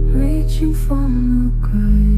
Reaching from the grave.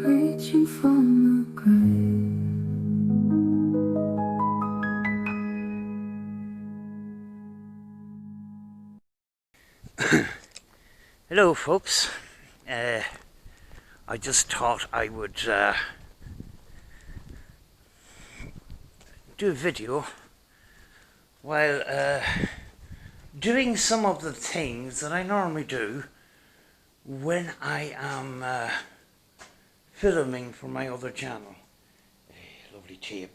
Reaching from the grave. Hello folks, I just thought I would do a video while doing some of the things that I normally do when I am filming for my other channel. A lovely table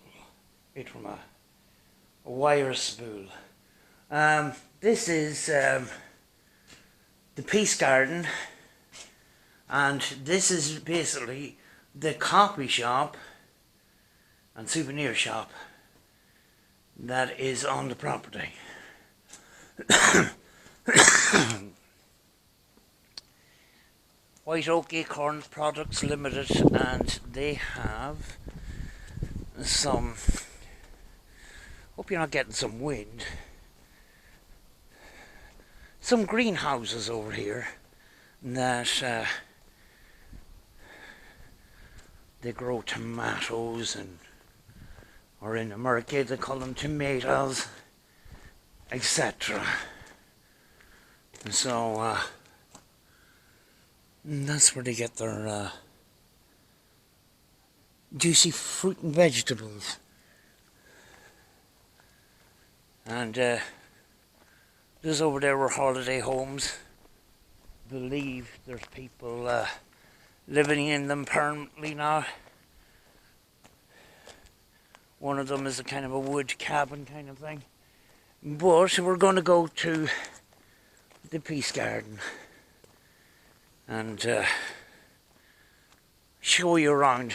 made from a wire spool. This is the Peace Garden, and this is basically the coffee shop and souvenir shop that is on the property. White Oak Acorn Products Limited, and they have some, hope you're not getting some wind, some greenhouses over here that they grow tomatoes, and or in America they call them tomatoes, etc. And so that's where they get their juicy fruit and vegetables. And those over there were holiday homes. I believe there's people living in them permanently now. One of them is a kind of a wood cabin kind of thing. But we're going to go to the Peace Garden and show you around.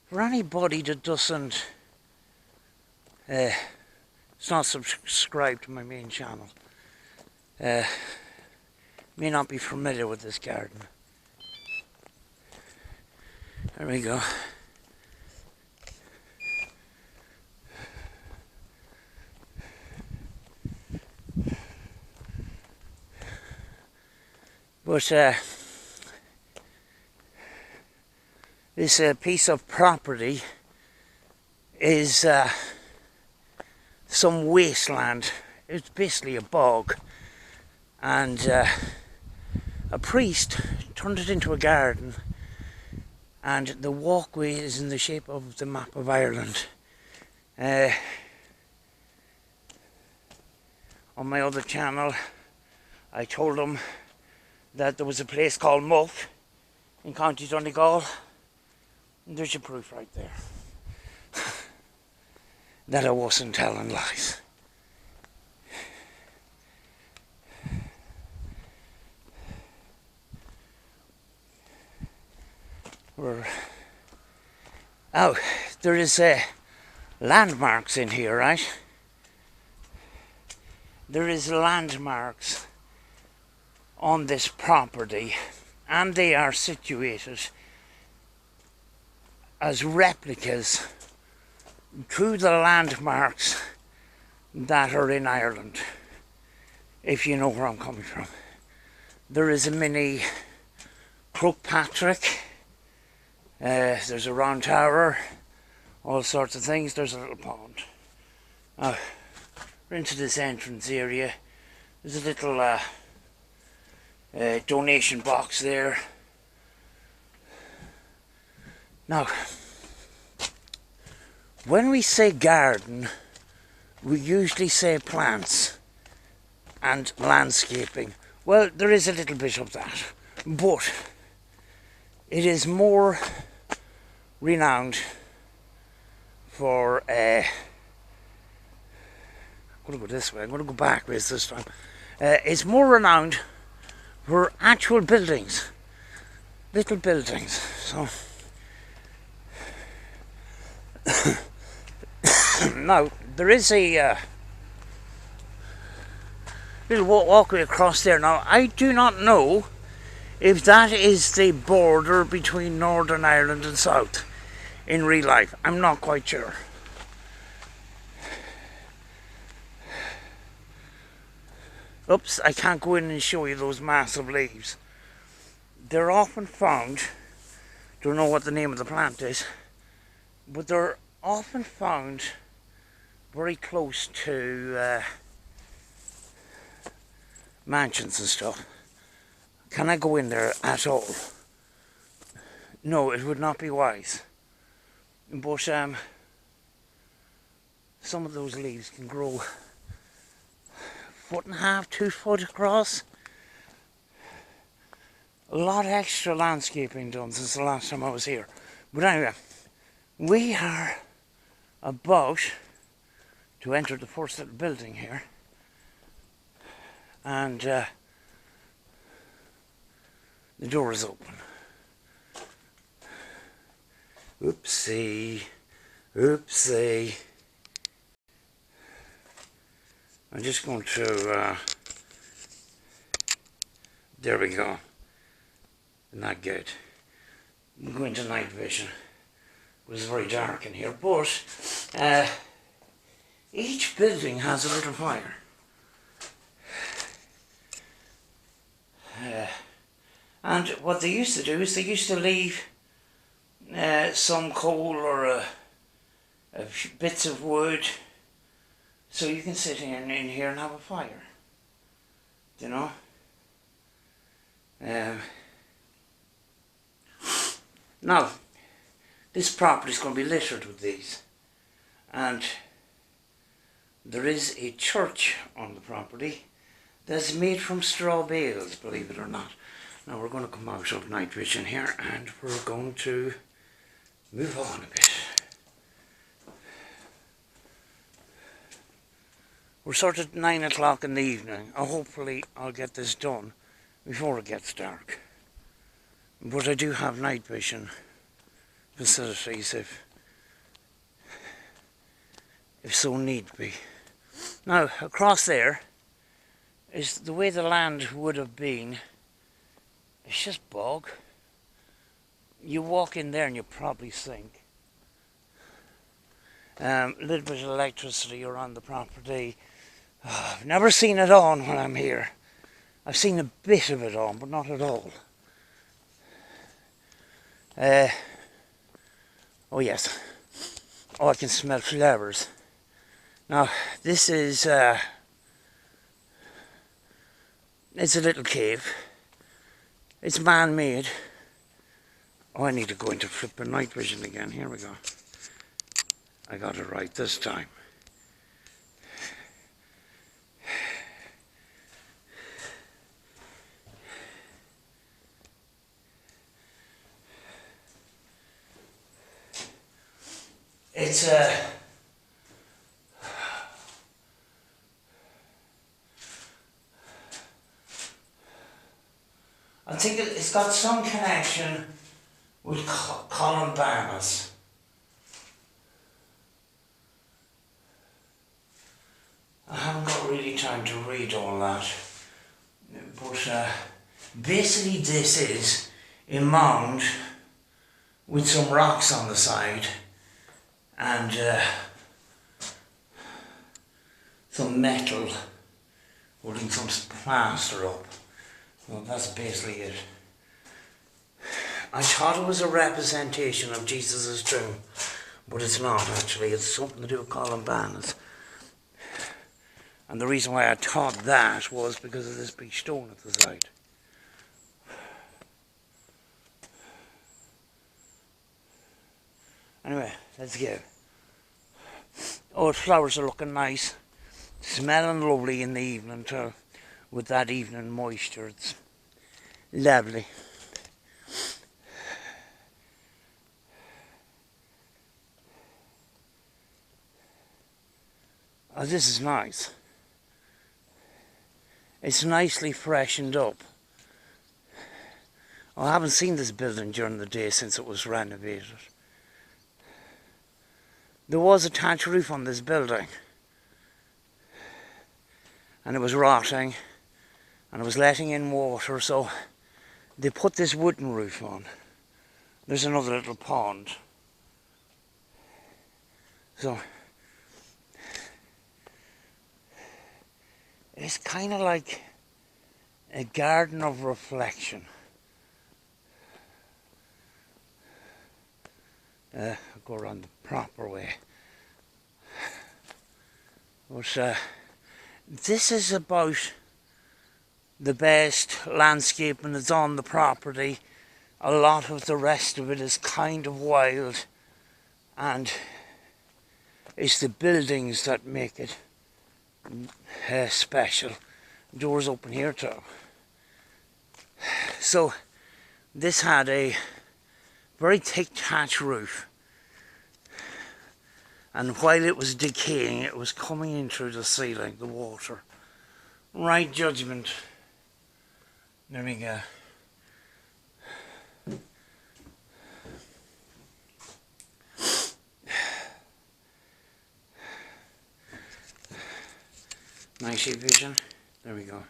For anybody that doesn't it's not subscribed to my main channel, may not be familiar with this garden. There we go. But this piece of property is some wasteland. It's basically a bog, and a priest turned it into a garden, and the walkway is in the shape of the map of Ireland. On my other channel I told them that there was a place called Muff in County Donegal, and there's your proof right there that I wasn't telling lies. Oh, there is landmarks in here, right? There is landmarks on this property, and they are situated as replicas to the landmarks that are in Ireland, if you know where I'm coming from. There is a mini Croagh-Patrick, there's a round tower, all sorts of things. There's a little pond. We're into this entrance area. There's a little donation box there. Now, When we say garden, we usually say plants and landscaping. Well, there is a little bit of that, but it is more renowned for I'm going to go this way, I'm going to go backwards this time. It's more renowned for actual buildings, little buildings. So now there is a little walkway across there. Now I do not know if that is the border between Northern Ireland and South in real life. I'm not quite sure. Oops, I can't go in and show you those massive leaves. They're often found, don't know what the name of the plant is, but they're often found very close to mansions and stuff. Can I go in there at all? No, it would not be wise. But some of those leaves can grow 1.5 to 2 foot across. A lot of extra landscaping done since the last time I was here. But anyway, we are about to enter the first little building here. And the door is open. Oopsie, oopsie. I'm just going to, there we go. Not good. I'm going to night vision. It was very dark in here, but each building has a little fire. And what they used to do is they used to leave some coal or bits of wood, so you can sit in here and have a fire, you know. Now, this property is going to be littered with these, and there is a church on the property that's made from straw bales, believe it or not. Now we're going to come out of night vision here and we're going to move on a bit. We're sort of 9 o'clock in the evening. Hopefully I'll get this done before it gets dark. But I do have night vision facilities if so need be. Now across there is the way the land would have been. It's just bog. You walk in there and you probably sink. A little bit of electricity around the property. I've never seen it on when I'm here. I've seen a bit of it on, but not at all. Oh yes. Oh, I can smell flowers. Now, this is it's a little cave. It's man-made. Oh, I need to go into flipping night vision again. Here we go. I got it right this time. It's I think it's got some connection with Columbanus. I haven't got really time to read all that, but basically this is a mound with some rocks on the side and some metal holding some plaster up. Well, that's basically it. I thought it was a representation of Jesus' tomb, but it's not actually. It's something to do with Columbanus. And the reason why I thought that was because of this big stone at the side. Anyway, let's go. Oh, the flowers are looking nice. Smelling lovely in the evening too. With that evening moisture. It's lovely. Oh, this is nice. It's nicely freshened up. I haven't seen this building during the day since it was renovated. There was a thatch roof on this building. And it was rotting. And it was letting in water, so they put this wooden roof on. There's another little pond. So it's kind of like a garden of reflection. I'll go around the proper way. But this is about the best landscaping that's on the property. A lot of the rest of it is kind of wild, and it's the buildings that make it special. Doors open here too. So this had a very thick thatch roof, and while it was decaying, it was coming in through the ceiling, the water. Right judgment. There we go. Nice vision. There we go.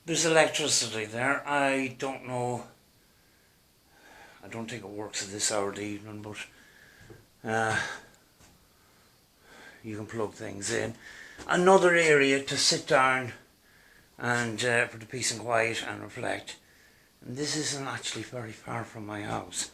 There's electricity there. I don't know. I don't think it works at this hour of the evening, but you can plug things in. Another area to sit down and for the peace and quiet and reflect. And this isn't actually very far from my house.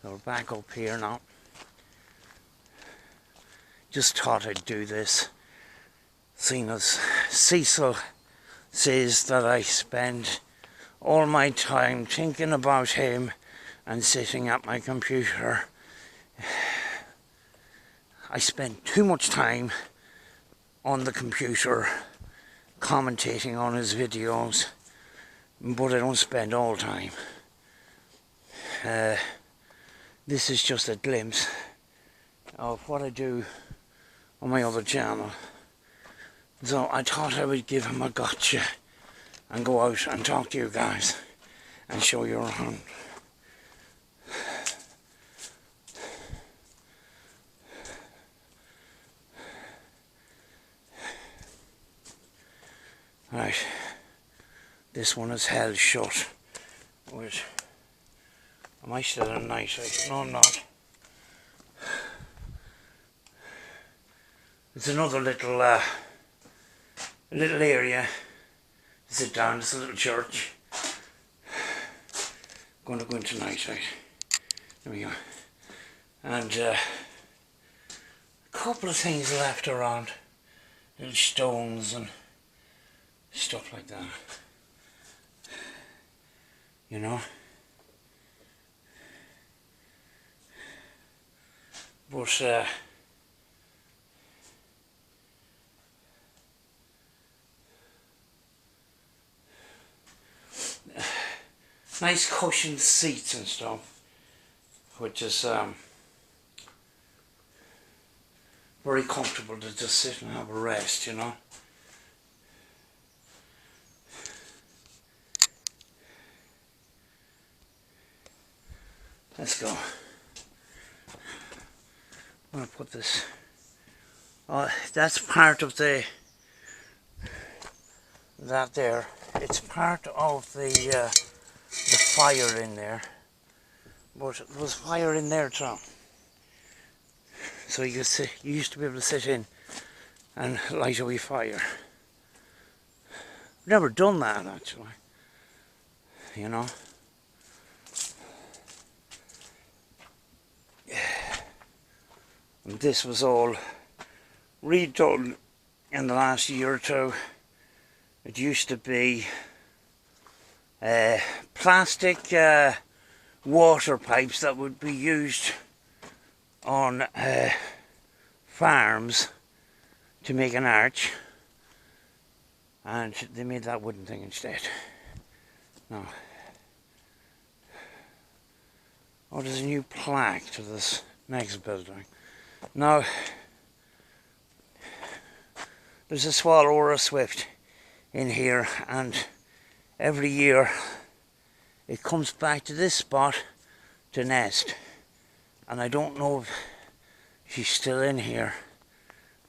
So we're back up here now. Just thought I'd do this, seeing as Cecil says that I spend all my time thinking about him and sitting at my computer. I spend too much time on the computer commentating on his videos, but I don't spend all time. This is just a glimpse of what I do on my other channel. So I thought I would give him a gotcha and go out and talk to you guys and show you around. Right, this one is held shut. Wait, am I still in night? No, I'm not. It's another little area to sit down. It's a little church. Going to go into night, right? There we go. And a couple of things left around, little stones and stuff like that. You know. But nice cushioned seats and stuff, which is very comfortable to just sit and have a rest, you know. Let's go. I'm going to put this, that's part of that there, it's part of the fire in there, but there was fire in there too. So you used to be able to sit in and light a wee fire. Never done that actually, you know. And this was all redone in the last year or two. It used to be plastic water pipes that would be used on farms to make an arch, and they made that wooden thing instead. Now, oh, there's a new plaque to this next building. Now, there's a swallow or a swift in here, and every year it comes back to this spot to nest. And I don't know if she's still in here,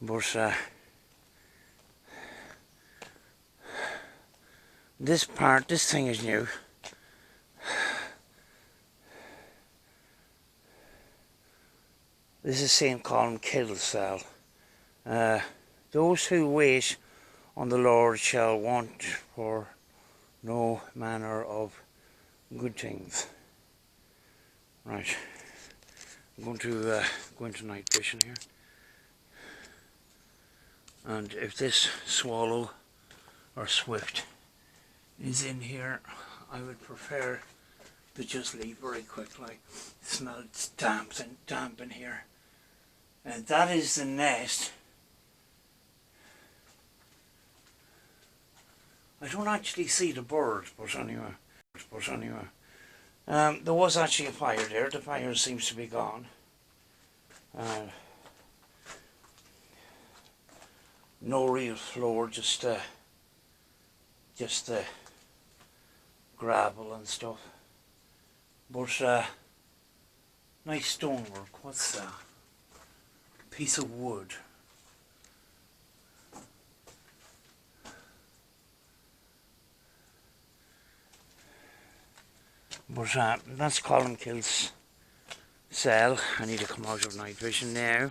but this thing is new. This is St. Column Kill Cell. Those who wait on the Lord shall want for no manner of good things. Right, I'm going to go into night vision here. And if this swallow or swift is in here, I would prefer to just leave very quickly. It smells damp in here. And that is the nest. I don't actually see the birds, but anyway. There was actually a fire there. The fire seems to be gone. No real floor, just gravel and stuff. But nice stonework. What's that? Piece of wood. But that's Colin Kill's cell. I need to come out of night vision now.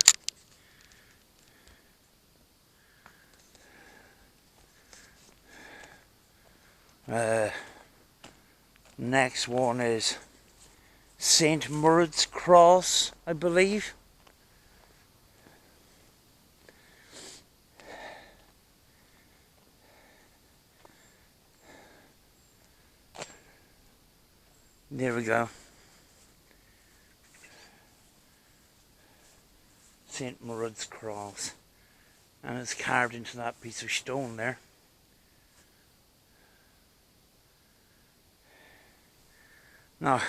Next one is St. Murid's Cross, I believe. There we go. St. Murid's Cross. And it's carved into that piece of stone there. Now,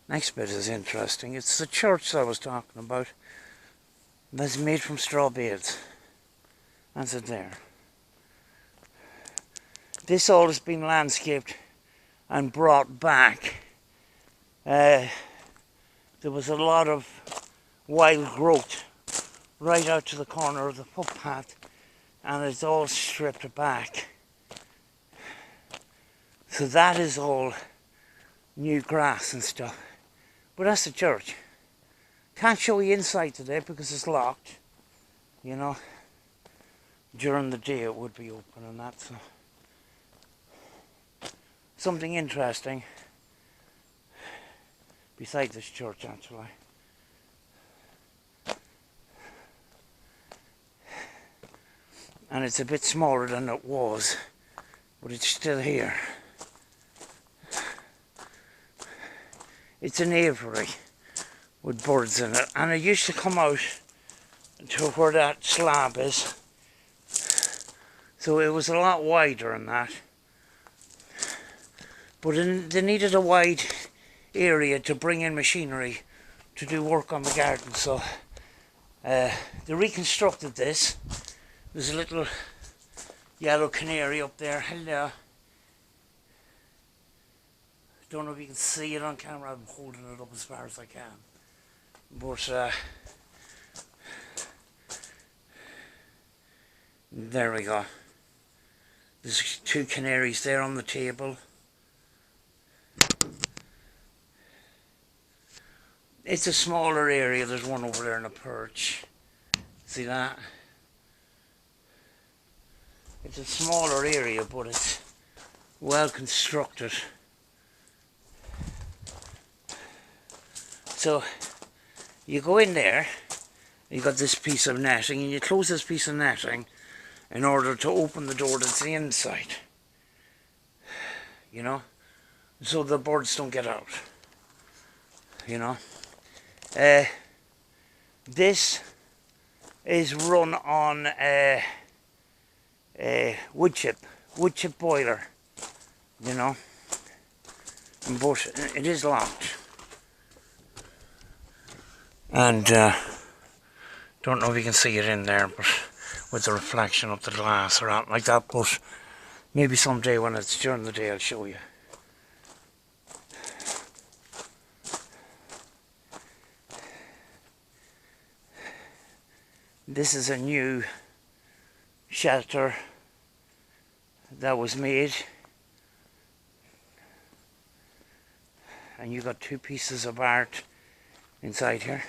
next bit is interesting. It's the church I was talking about. That's made from straw bales. That's it there. This all has been landscaped and brought back. There was a lot of wild growth right out to the corner of the footpath, and it's all stripped back. So that is all new grass and stuff. But that's the church. Can't show you inside today because it's locked. You know, during the day it would be open and that. So something interesting besides this church actually. And it's a bit smaller than it was, but it's still here. It's an aviary with birds in it, and it used to come out to where that slab is, so it was a lot wider than that. But they needed a wide area to bring in machinery to do work on the garden, so they reconstructed this. There's a little yellow canary up there. Hello. Don't know if you can see it on camera. I'm holding it up as far as I can. But there we go. There's two canaries there on the table. It's a smaller area. There's one over there in a perch. See that? It's a smaller area, but it's well constructed. So you go in there, you got this piece of netting, and you close this piece of netting in order to open the door that's the inside. You know, so the birds don't get out. You know, this is run on a wood chip boiler. You know, but it is locked, and don't know if you can see it in there, but with the reflection of the glass or anything like that. But maybe someday when it's during the day, I'll show you. This is a new shelter that was made, and you got two pieces of art inside here.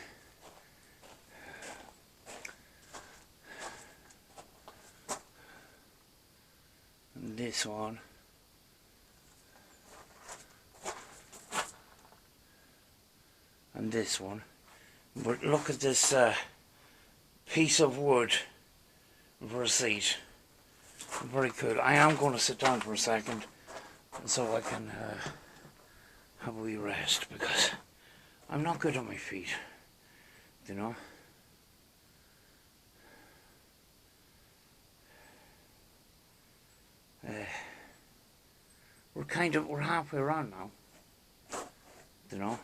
And this one. And this one. But look at this piece of wood for a seat. Very cool. I am going to sit down for a second so I can have a wee rest, because I'm not good on my feet, you know. We're halfway around now, you know.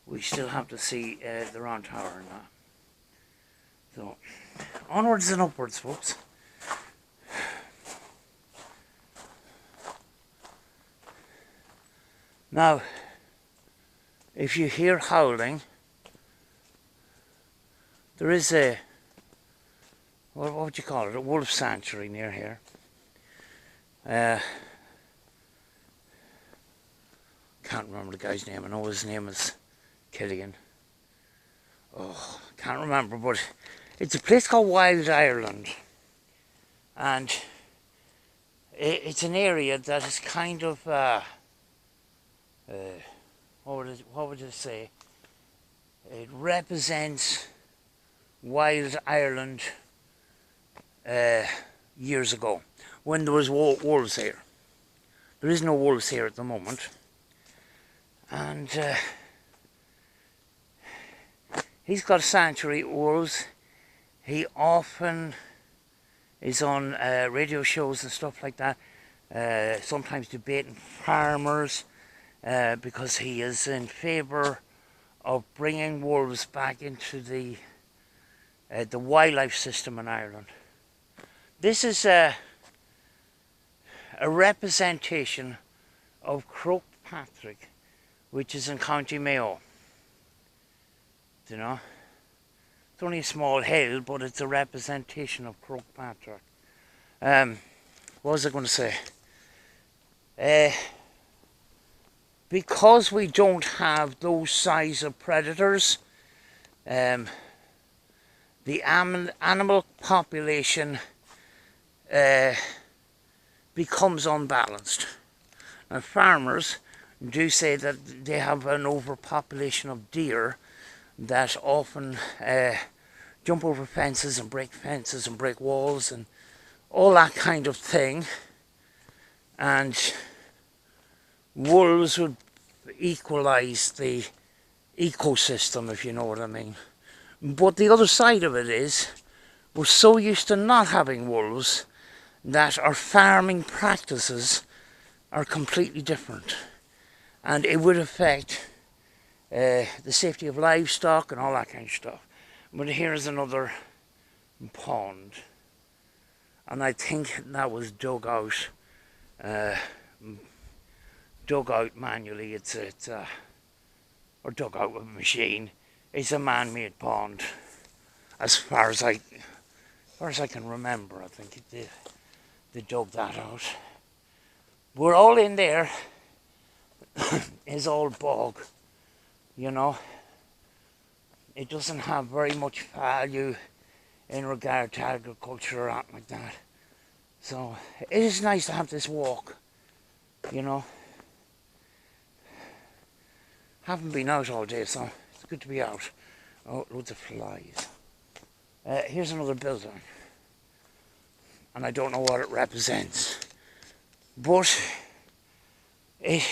We still have to see the round tower and that. So, onwards and upwards, folks. Now, if you hear howling, there is a, what would you call it, a wolf sanctuary near here. Can't remember the guy's name. I know his name is Killian. Oh, can't remember, but it's a place called Wild Ireland, and it's an area that is kind of what would you say? It represents Wild Ireland years ago, when there was wolves here. There is no wolves here at the moment, and he's got a sanctuary of wolves. He often is on radio shows and stuff like that, sometimes debating farmers, because he is in favour of bringing wolves back into the wildlife system in Ireland. This is a representation of Croagh Patrick, which is in County Mayo. You know, it's only a small hill, but it's a representation of Croagh Patrick. What was I going to say? Because we don't have those size of predators, the animal population becomes unbalanced. Now, farmers do say that they have an overpopulation of deer that often jump over fences and break walls and all that kind of thing, and wolves would equalize the ecosystem, if you know what I mean. But the other side of it is, we're so used to not having wolves that our farming practices are completely different, and it would affect the safety of livestock and all that kind of stuff. But here's another pond, and I think that was dug out manually. It's or dug out with a machine. It's a man-made pond, as far as I can remember. I think they dug that out. We're all in there. Is all bog, you know. It doesn't have very much value in regard to agriculture or anything like that. So it is nice to have this walk, you know. Haven't been out all day, so it's good to be out. Oh, loads of flies. Here's another building, and I don't know what it represents, but they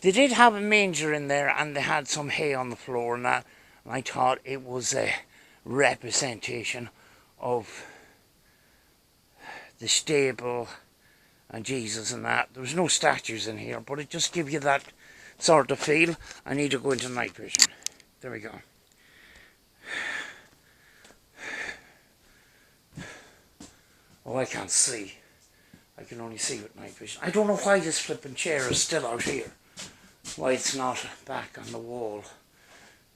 did have a manger in there, and they had some hay on the floor and that, and I thought it was a representation of the stable and Jesus and that. There was no statues in here, but it just gives you that sort of feel. I need to go into night vision. There we go. Oh, I can't see. I can only see with night vision. I don't know why this flipping chair is still out here. Why it's not back on the wall.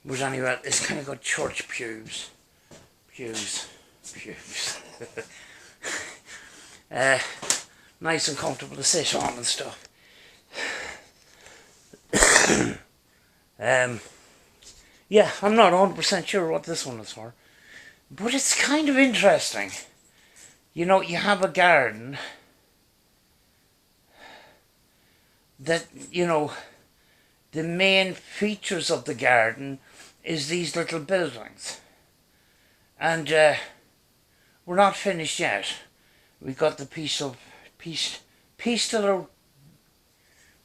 But anyway, it's kind of got church pews. Pews. Nice and comfortable to sit on and stuff. Yeah, I'm not 100% sure what this one is for. But it's kind of interesting. You know, you have a garden that, you know, the main features of the garden is these little buildings. And we're not finished yet. We got the piece de la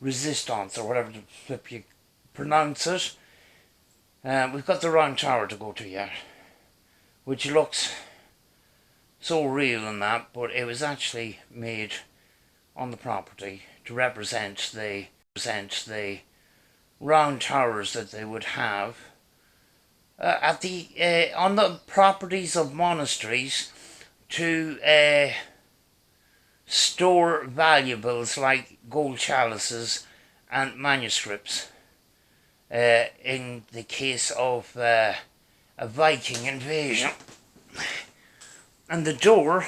resistance, or whatever the flip you pronounce it. We've got the round tower to go to yet, which looks so real and that, but it was actually made on the property to represent the round towers that they would have at the on the properties of monasteries to store valuables like gold chalices and manuscripts in the case of a Viking invasion. And the door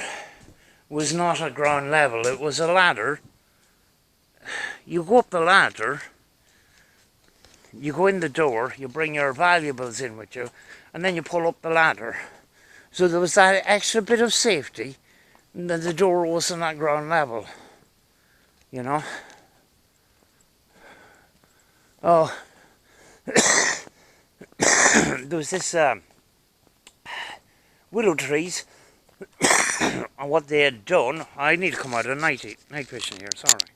was not at ground level, it was a ladder. You go up the ladder, you go in the door, you bring your valuables in with you, and then you pull up the ladder. So there was that extra bit of safety, and that the door wasn't at ground level, you know. Oh, there was this willow trees, and what they had done, I need to come out of night vision here, sorry.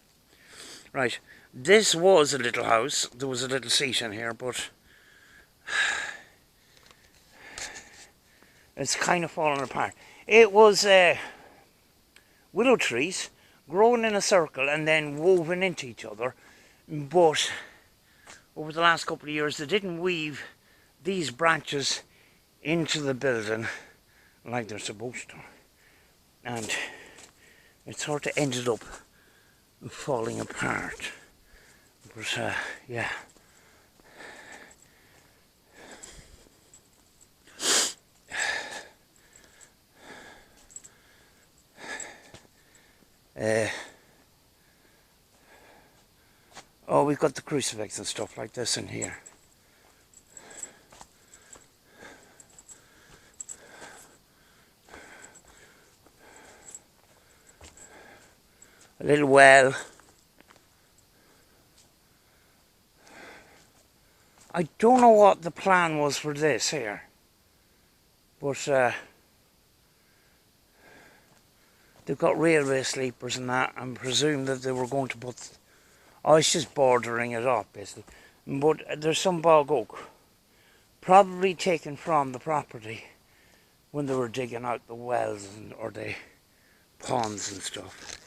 Right, this was a little house, there was a little seat in here, but it's kind of fallen apart. It was willow trees growing in a circle and then woven into each other, but over the last couple of years they didn't weave these branches into the building like they're supposed to, and it sort of ended up falling apart. But yeah, oh, we've got the crucifix and stuff like this in here. A little well. I don't know what the plan was for this here, but they've got railway sleepers and that, and presume that they were going to put, oh, it's just bordering it up basically, but there's some bog oak, probably taken from the property when they were digging out the wells or the ponds and stuff.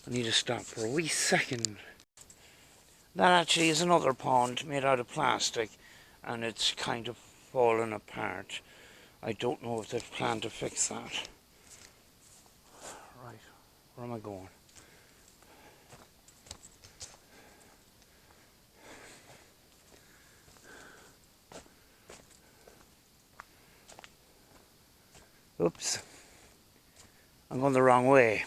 I need to stop for a wee second. That actually is another pond made out of plastic, and it's kind of fallen apart. I don't know if they've planned to fix that. Right, where am I going? Oops, I'm going the wrong way.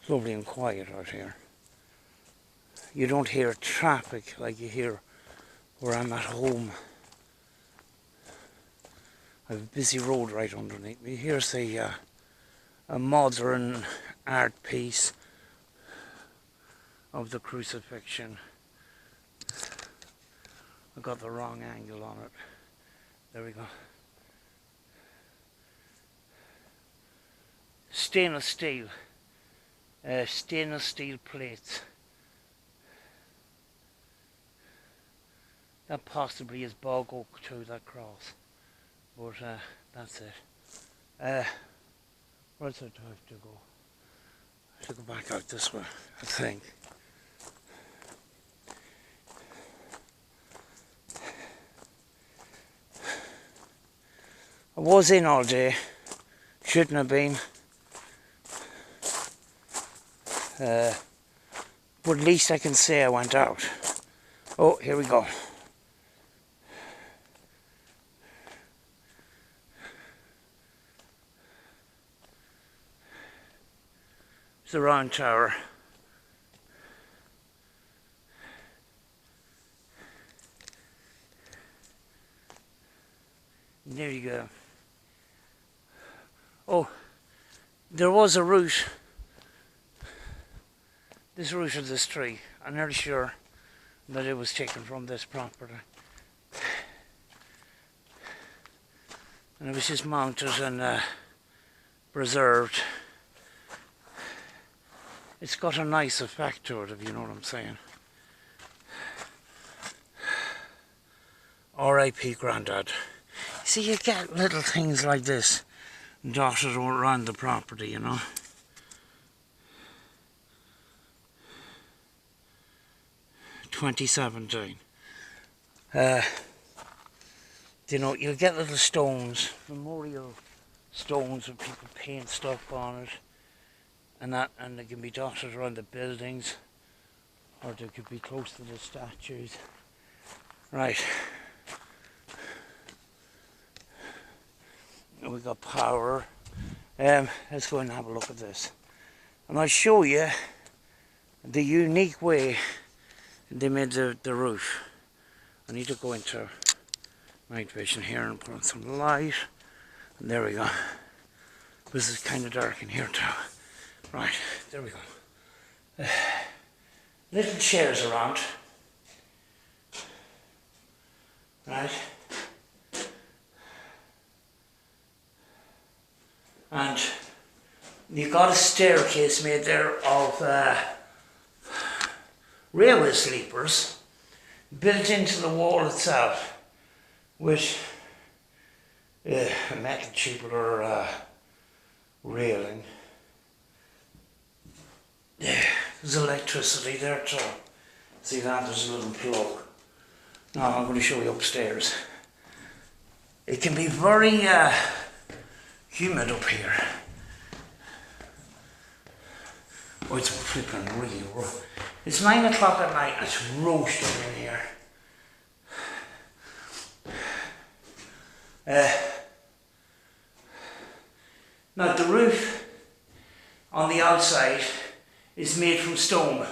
It's lovely and quiet out here. You don't hear traffic like you hear where I'm at home. I have a busy road right underneath me. Here's a modern art piece of the crucifixion. I got the wrong angle on it. There we go. Stainless steel plates. That possibly is bog oak too, that cross. But that's it. Where else do I have to go? I have to go back out this way, I think. I was in all day. Shouldn't have been. But at least I can say I went out. Oh, here we go. It's the round tower. There you go. Oh, there was a route. This route of this tree. I'm nearly sure that it was taken from this property. And it was just mounted and preserved. It's got a nice effect to it, if you know what I'm saying. R.I.P. Grandad. See, you get little things like this dotted around the property, you know. (2017). You know, you'll get little stones, memorial stones where people paint stuff on it, and they can be dotted around the buildings, or they could be close to the statues. Right. We got power. Let's go and have a look at this, and I'll show you the unique way they made the roof. I need to go into night vision here and put on some light, and there we go. This is kind of dark in here too. Right, there we go. Little chairs around. Right. And you've got a staircase made there of railway sleepers built into the wall itself with a metal tubular railing. There's electricity there too. See that? There's a little plug. Now I'm going to show you upstairs. It can be very humid up here. Oh, it's flipping really rough. It's 9 o'clock at night and it's roasting in here. Now the roof on the outside is made from stone,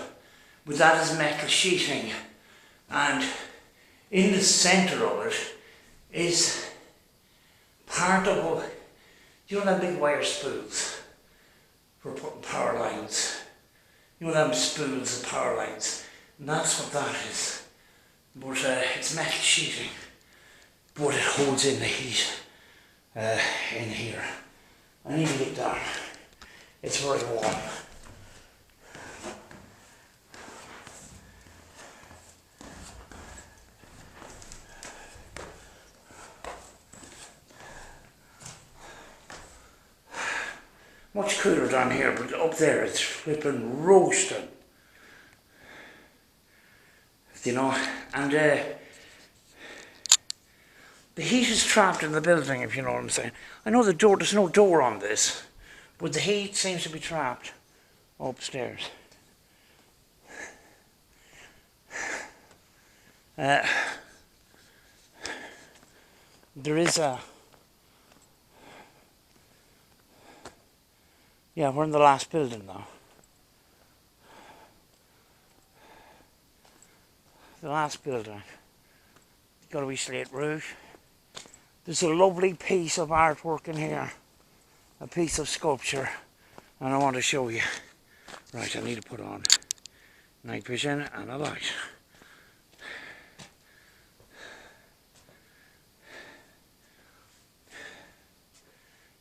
but that is metal sheeting, and in the centre of it is part of, you know, them big wire spools for putting power lines. You know, them spools of power lines, and that's what that is. But it's metal sheeting, but it holds in the heat in here. I need to get down. It's very warm. Much cooler down here, but up there it's flipping roasting. You know, and the heat is trapped in the building, if you know what I'm saying. I know the door, there's no door on this, but the heat seems to be trapped upstairs. There is a... Yeah, we're in the last building now. the last building. It's got a wee slate roof. There's a lovely piece of artwork in here, a piece of sculpture, and I want to show you. Right, I need to put on night vision and a light.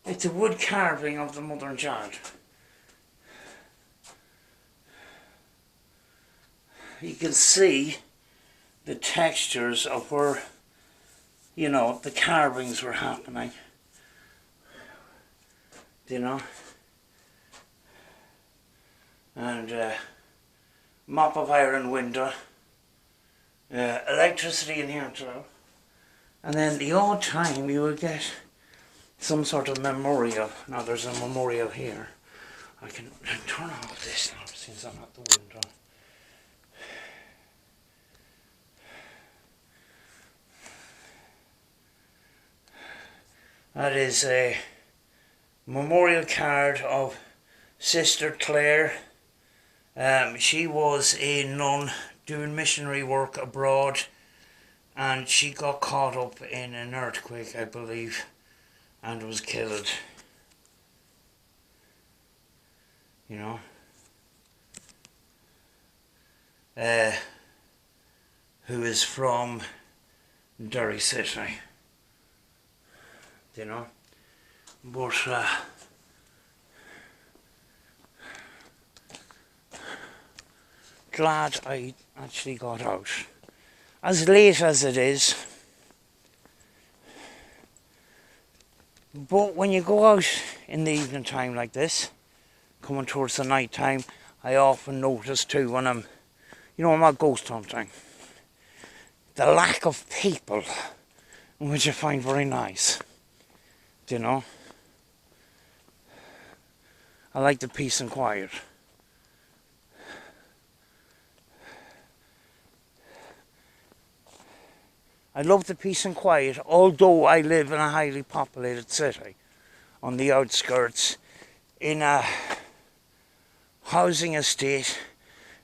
It's a wood carving of the mother and child. You can see the textures of where, you know, the carvings were happening. You know? And mop of iron window. Electricity in here too. And then the odd time you would get some sort of memorial. Now there's a memorial here. I can turn off this now since I'm at the window. That is a memorial card of Sister Claire. She was a nun doing missionary work abroad, and she got caught up in an earthquake, I believe, and was killed. You know? Who is from Derry City. You know? But glad I actually got out. As late as it is. But when you go out in the evening time like this, coming towards the night time, I often notice too when I'm out ghost hunting, the lack of people, which I find very nice. You know? I like the peace and quiet. I love the peace and quiet, although I live in a highly populated city, on the outskirts, in a housing estate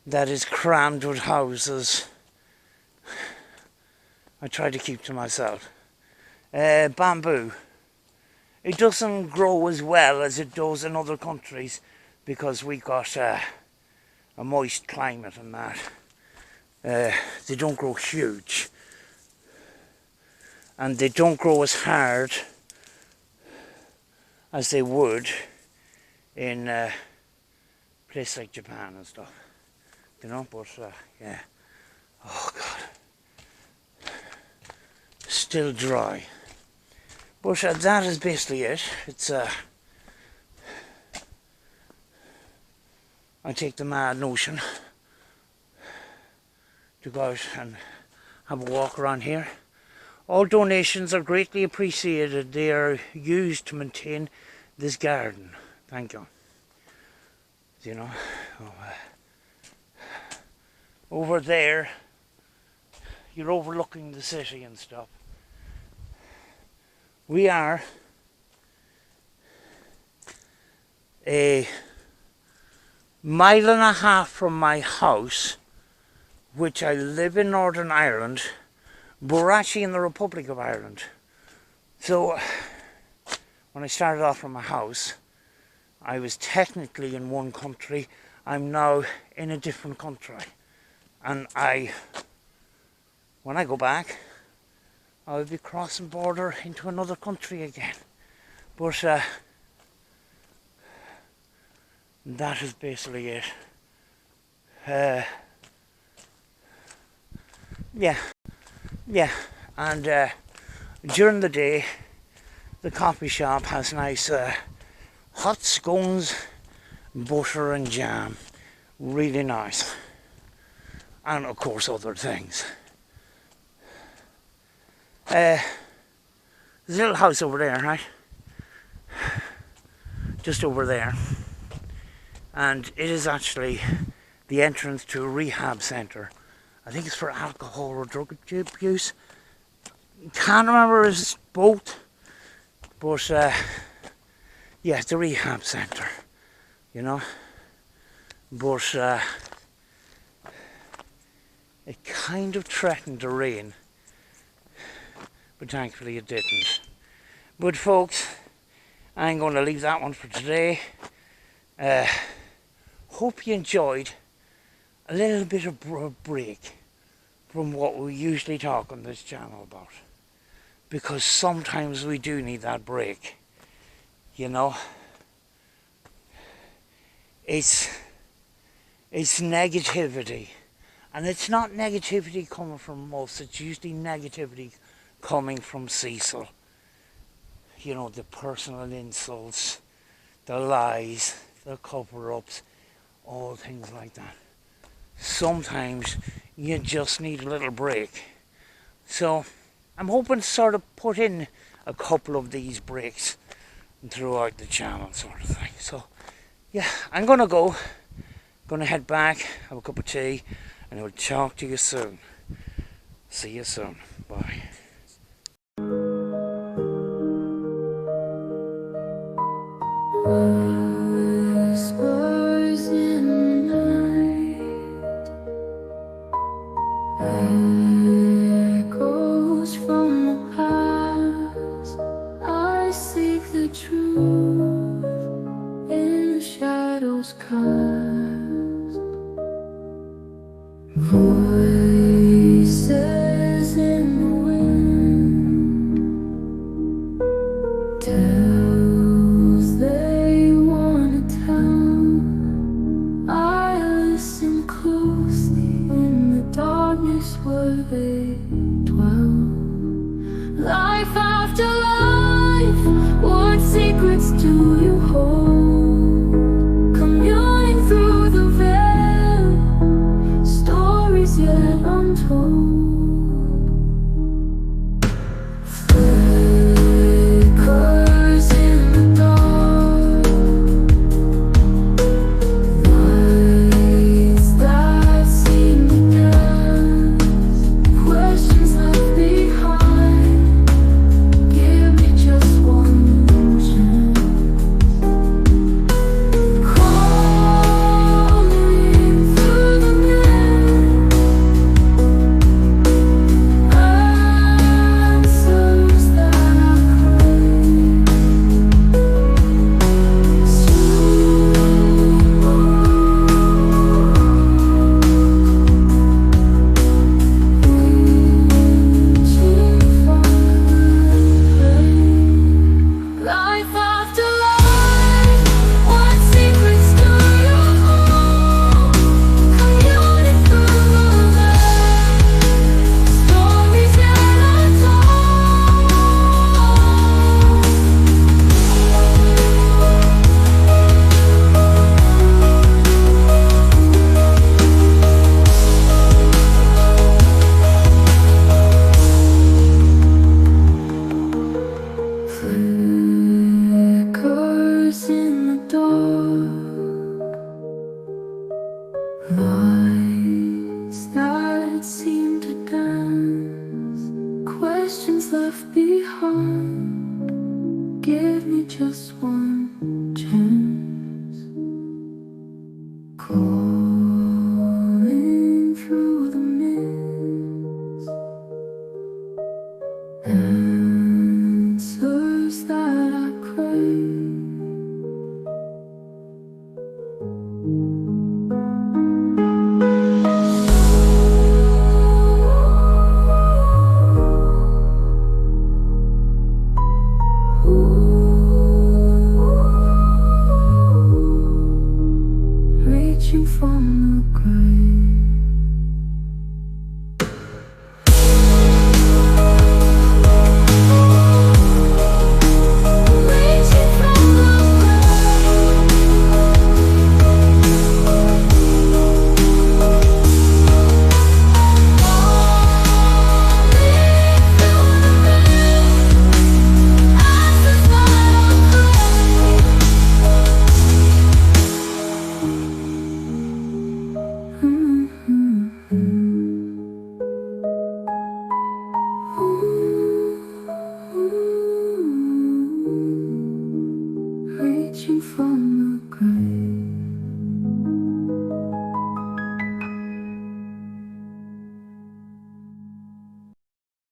that is crammed with houses. I try to keep to myself. Bamboo. It doesn't grow as well as it does in other countries because we got a moist climate and that. They don't grow huge. And they don't grow as hard as they would in places like Japan and stuff. You know, but yeah. Oh God. Still dry. But that is basically it. It's I take the mad notion to go out and have a walk around here. All donations are greatly appreciated. They are used to maintain this garden. Thank you. You know, over there, you're overlooking the city and stuff. We are a mile and a half from my house, which I live in Northern Ireland, but we're actually in the Republic of Ireland. So when I started off from my house, I was technically in one country. I'm now in a different country. And when I go back, I'll be crossing border into another country again. But that is basically it. Yeah, and during the day, the coffee shop has nice hot scones, butter and jam. Really nice. And of course other things. There's a little house over there, right? Just over there. And it is actually the entrance to a rehab centre. I think it's for alcohol or drug abuse. Can't remember if it's both. But yeah, it's a rehab centre, you know. But It kind of threatened to rain, but thankfully it didn't. But folks, I'm going to leave that one for today. Hope you enjoyed a little bit of a break from what we usually talk on this channel about, because sometimes we do need that break, you know. It's negativity, and it's not negativity coming from us, it's usually negativity coming from Cecil. You know, the personal insults, the lies, the cover-ups, all things like that. Sometimes you just need a little break. So I'm hoping to sort of put in a couple of these breaks throughout the channel, sort of thing. So yeah, I'm gonna go. Gonna head back, have a cup of tea, and I'll talk to you soon. See you soon. Bye. Whispers in the night, echoes from the past. I seek the truth in the shadows cast. Voices in the wind, tales they wanna tell. I listen closely in the darkness where they dwell. Life after life, what secrets do you hold? Communing through the veil, stories yet untold. Flickers in the dark, lights that seem to dance, questions left behind. Give me just one chance. Crawling through the night, answers that I crave. Life after life, what secrets do you hold? Communing through the night, stories yet untold. Flickers in the dark, lights that seem to dance, questions left behind. Give me just one chance. Calling through the mist, answers that I crave. Reaching from the grave.